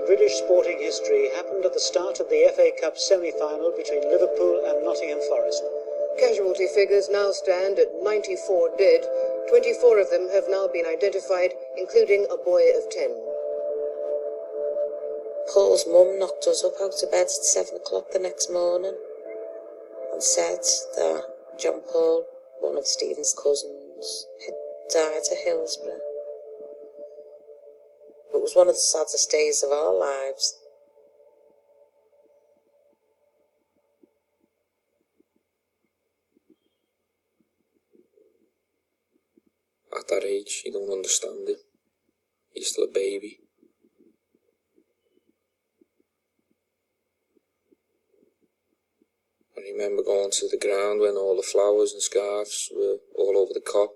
British sporting history happened at the start of the FA Cup semi-final between Liverpool and Nottingham Forest. Casualty figures now stand at 94 dead. 24 of them have now been identified, including a boy of 10. Paul's mum knocked us up out of bed at 7 o'clock the next morning and said that John Paul, one of Stiven's cousins, had died at Hillsborough. It was one of the saddest days of our lives. At that age, you don't understand it. You're still a baby. I remember going to the ground when all the flowers and scarves were all over the cop.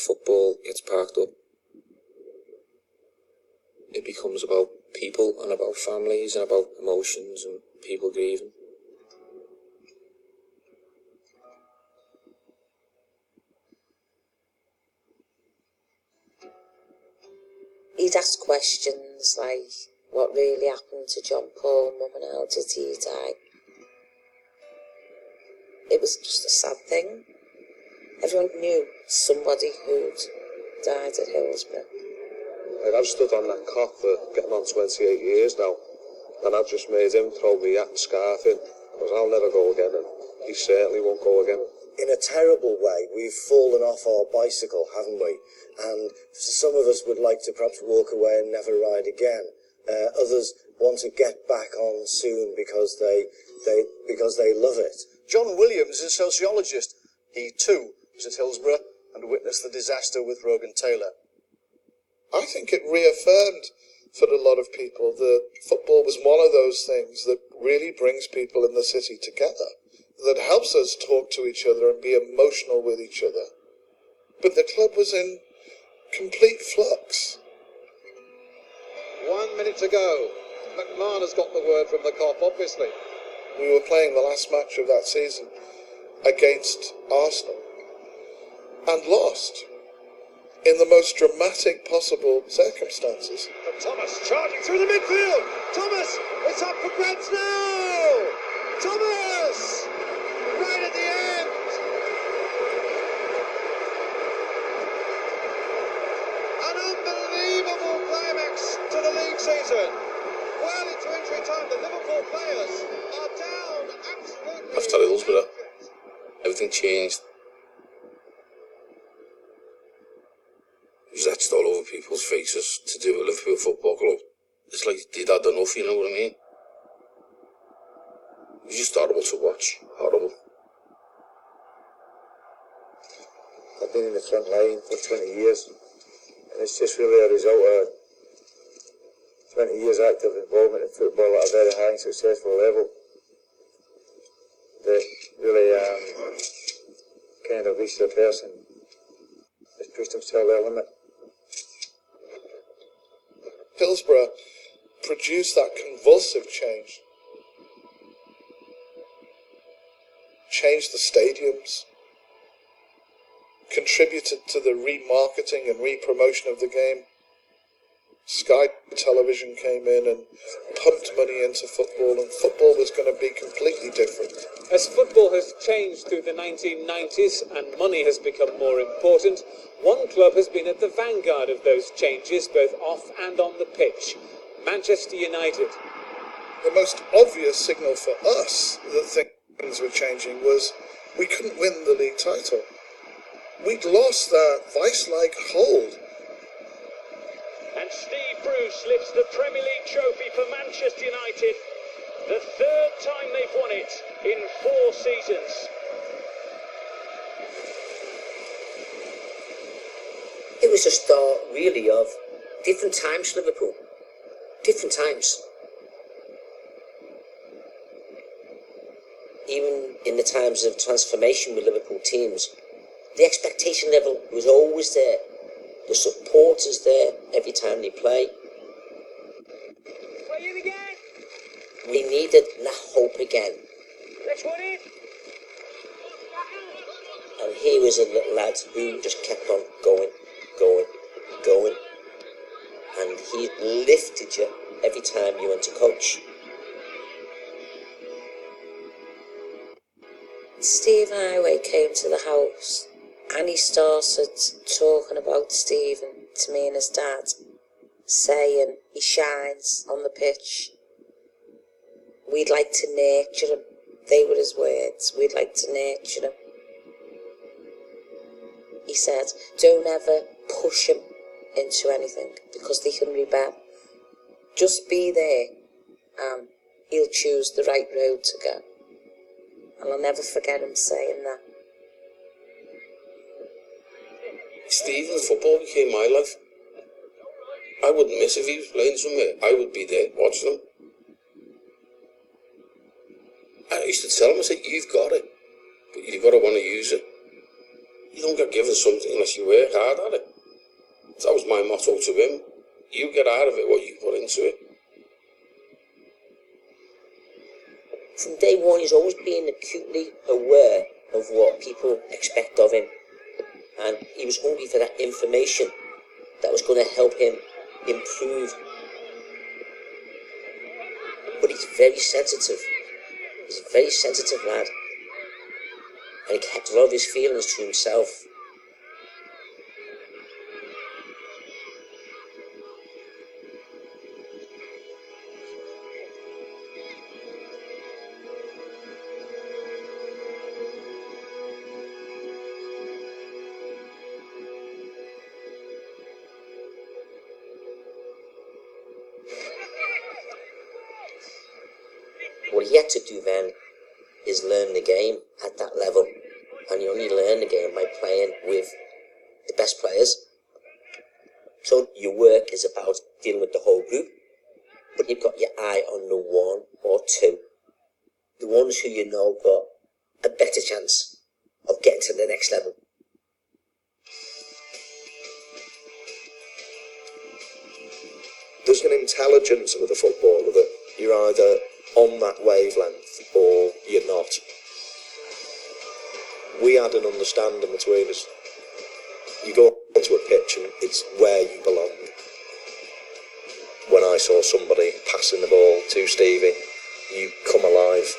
Football gets packed up. It becomes about people and about families and about emotions and people grieving. He'd ask questions like, what really happened to John Paul, Mum, and how did he die? It was just a sad thing. Everyone knew somebody who'd died at Hillsborough. Like, I've stood on that cop for getting on 28 years now, and I've just made him throw me hat and scarf in, because I'll never go again, and he certainly won't go again. In a terrible way, we've fallen off our bicycle, haven't we? And some of us would like to perhaps walk away and never ride again. Others want to get back on soon because they love it. John Williams is a sociologist. He too was at Hillsborough and witnessed the disaster with Rogan Taylor. I think it reaffirmed for a lot of people that football was one of those things that really brings people in the city together, that helps us talk to each other and be emotional with each other. But the club was in complete flux. 1 minute to go. McMahon has got the word from the cop, obviously. We were playing the last match of that season against Arsenal and lost in the most dramatic possible circumstances. But Thomas charging through the midfield. Thomas, it's up for grabs now. Thomas, right at the end. An unbelievable climax to the league season. Well into injury time, the Liverpool players are down absolutely. After Hillsborough, everything changed. It was etched all over people's faces to do with Liverpool Football Club. It's like they'd had enough, you know what I mean? It was just horrible to watch. Horrible. I've been in the front line for 20 years, and it's just really a result of 20 years active involvement in football at a very high and successful level. That really kind of reached a person has pushed himself to their limit. Hillsborough produced that convulsive change. Changed the stadiums, contributed to the remarketing and re-promotion of the game. Sky Television came in and pumped money into football, and football was going to be completely different. As football has changed through the 1990s and money has become more important, one club has been at the vanguard of those changes, both off and on the pitch: Manchester United. The most obvious signal for us that things were changing was we couldn't win the league title. We'd lost that vice-like hold. And Steve Bruce lifts the Premier League trophy for Manchester United. The third time they've won it in 4 seasons. It was a start, really, of different times for Liverpool. Different times. Even in the times of transformation with Liverpool teams, the expectation level was always there. The support is there every time they play. Play in again. We needed that hope again. Next one in. And here was a little lad who just kept on going, going, going. And he lifted you every time you went to coach. Steve Highway came to the house and he started talking about Stiven to me and his dad, saying he shines on the pitch. We'd like to nurture him. They were his words. We'd like to nurture him. He said, don't ever push him into anything because they can rebel. Just be there and he'll choose the right road to go. And I'll never forget him saying that. Stiven's football became my life. I wouldn't miss if he was playing somewhere. I would be there watching him. I used to tell him, I said, you've got it, but you've got to want to use it. You don't get given something unless you work hard at it. That was my motto to him. You get out of it what you put into it. From day one, he's always been acutely aware of what people expect of him. And he was hungry for that information that was going to help him improve. But he's very sensitive. He's a very sensitive lad. And he kept a lot of his feelings to himself. What he had to do then is learn the game at that level. And you only learn the game by playing with the best players. So your work is about dealing with the whole group, but you've got your eye on the one or two. The ones who you know got a better chance of getting to the next level. There's an intelligence with a footballer that you're either on that wavelength or you're not. We had an understanding between us. You go onto a pitch and it's where you belong. When I saw somebody passing the ball to Stevie, you come alive.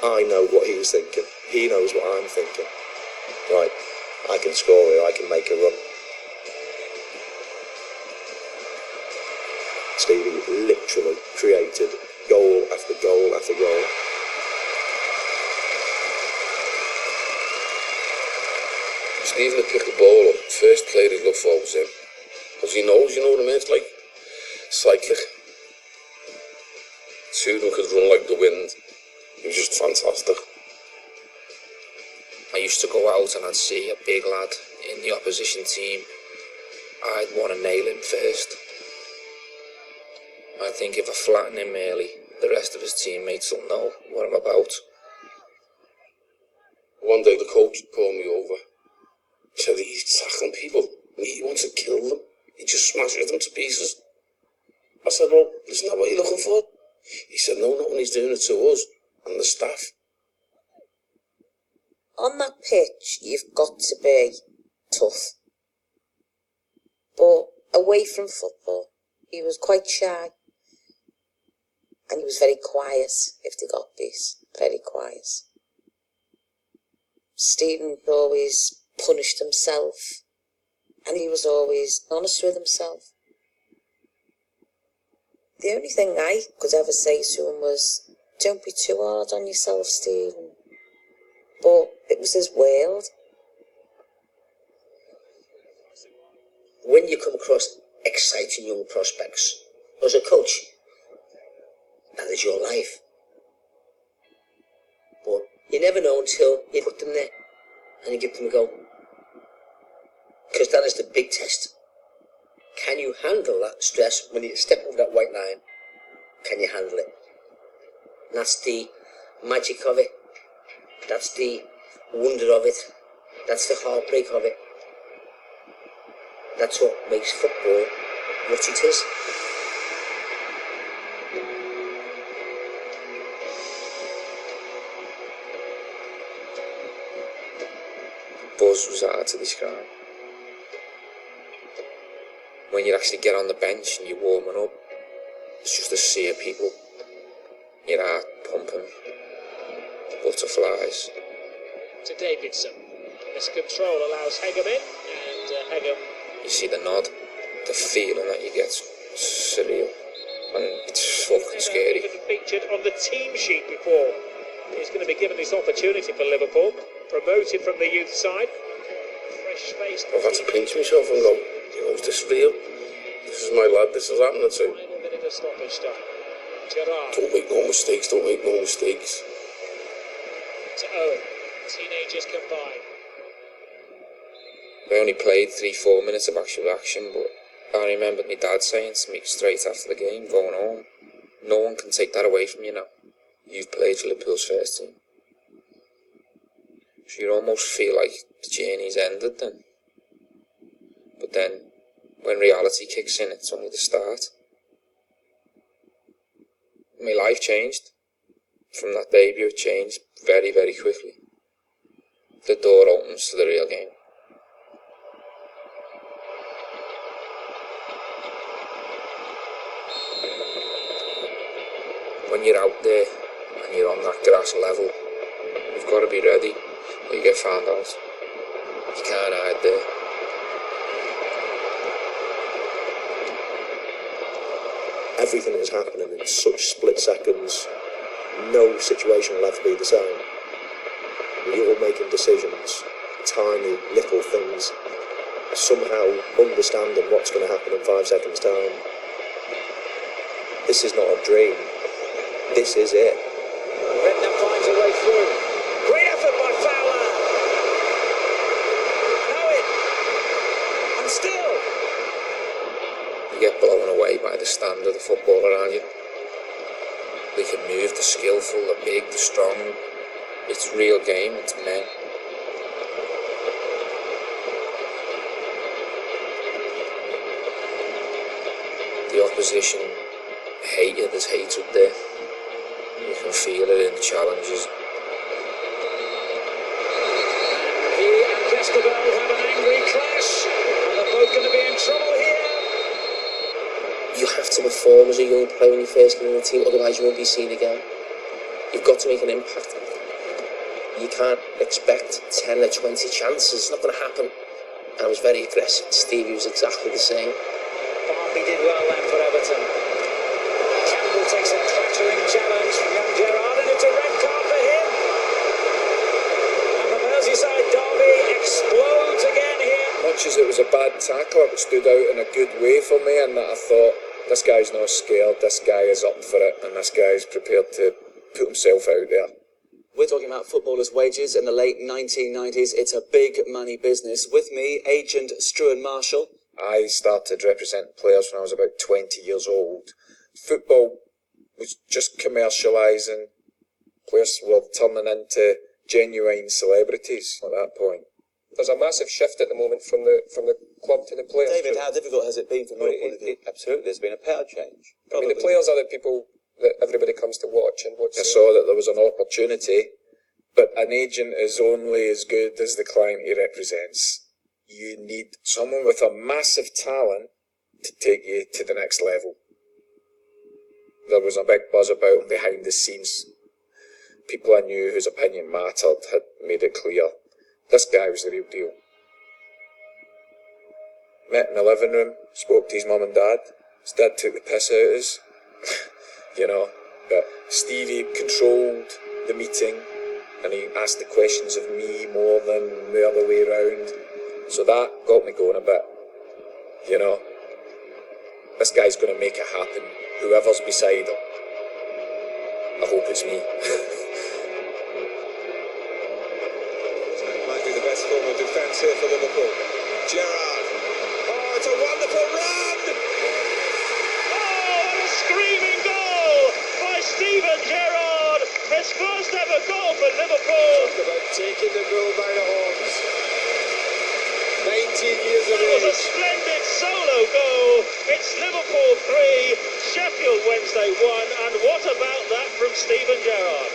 I know what he's thinking. He knows what I'm thinking. Right, I can score here, I can make a run. Stevie literally created goal after goal after goal. Stiven had picked the ball up. First player he'd look for was him. Because he knows, you know what I mean? It's like cyclic. Two of them could run like the wind. He was just fantastic. I used to go out and I'd see a big lad in the opposition team. I'd want to nail him first. I think if I flatten him early, the rest of his teammates will know what I'm about. One day the coach called me over. He said he's tackling people. He wants to kill them. He just smashes them to pieces. I said, well, isn't that what you're looking for? He said, no, not when he's doing it to us and the staff. On that pitch, you've got to be tough. But away from football, he was quite shy. And he was very quiet if they got beat. Very quiet. Stiven always punished himself. And he was always honest with himself. The only thing I could ever say to him was, don't be too hard on yourself, Stiven. But it was his world. When you come across exciting young prospects, as a coach, that is your life. But you never know until you put them there and you give them a go. Because that is the big test. Can you handle that stress when you step over that white line? Can you handle it? And that's the magic of it. That's the wonder of it. That's the heartbreak of it. That's what makes football what it is. buzz was hard to describe. When you actually get on the bench and you're warming up, it's just a sea of people. Your heart pumping, butterflies. To Davidson. This control allows Hegem in, and Hegem. You see the nod, the feeling that you get, surreal, and it's fucking scary. Even featured on the team sheet before. He's going to be given this opportunity for Liverpool, promoted from the youth side. Fresh-faced. I've had to pinch myself and go, is this real? This is my lad, this is happening to him. Final minute of stoppage time. Gerrard. Don't make no mistakes, don't make no mistakes. To Owen. Teenagers combined. I only played 3-4 minutes of actual action, but I remember my dad saying to me straight after the game, going home, no one can take that away from you now. You've played for Liverpool's first team. So you almost feel like the journey's ended then. But then, when reality kicks in, it's only the start. My life changed. From that debut, it changed very, very quickly. The door opens to the real game. When you're out there and you're on that grass level, you've got to be ready or you get found out. You can't hide there. Everything is happening in such split seconds. No situation will ever be the same. You're all making decisions, tiny little things, somehow understanding what's going to happen in 5 seconds' time. This is not a dream. This is it. Redknapp finds a way through. Great effort by Fowler. Owen. And still. You get blown away by the stand of the footballer, aren't you? They can move, they're skillful, they're big, they're strong. It's real game, it's men. The opposition hated, there's hatred there. You can feel it in the challenges. He and Vestergaard have an angry clash. And they're both going to be in trouble here. You have to perform as a young player when you first get in the team, otherwise you won't be seen again. You've got to make an impact. You can't expect 10 or 20 chances, it's not going to happen. I was very aggressive. Stevie was exactly the same. Barnby did well then for Everton. Campbell takes a clattering challenge from young Gerrard, and it's a red card for him. And the Merseyside derby explodes again here. Much as it was a bad tackle, it stood out in a good way for me, and that I thought, this guy's not scared, this guy is up for it, and this guy's prepared to put himself out there. We're talking about footballers' wages in the late 1990s. It's a big money business. With me, agent Struan Marshall. I started representing players when I was about 20 years old. Football was just commercialising. Players were turning into genuine celebrities at that point. There's a massive shift at the moment from the club to the players. David, how difficult has it been from your point of view? Absolutely, there's been a power change. I mean, the players are the people that everybody comes to watch and watch. I saw that there was an opportunity, but an agent is only as good as the client he represents. You need someone with a massive talent to take you to the next level. There was a big buzz about him behind the scenes. People I knew whose opinion mattered had made it clear. This guy was the real deal. Met in the living room, spoke to his mum and dad. His dad took the piss out of us, you know, but Stevie controlled the meeting and he asked the questions of me more than the other way round. So that got me going a bit, you know. This guy's going to make it happen, whoever's beside him. I hope it's me. Might be the best form of defence here for Liverpool. Gerrard. Oh, it's a wonderful run! Oh, and a screaming goal by Stiven Gerrard. His first ever goal for Liverpool. Talk about taking the bull by the horns. 19 years of That was a age. splendid solo goal. It's Liverpool 3, Sheffield Wednesday 1, and what about that from Stiven Gerrard?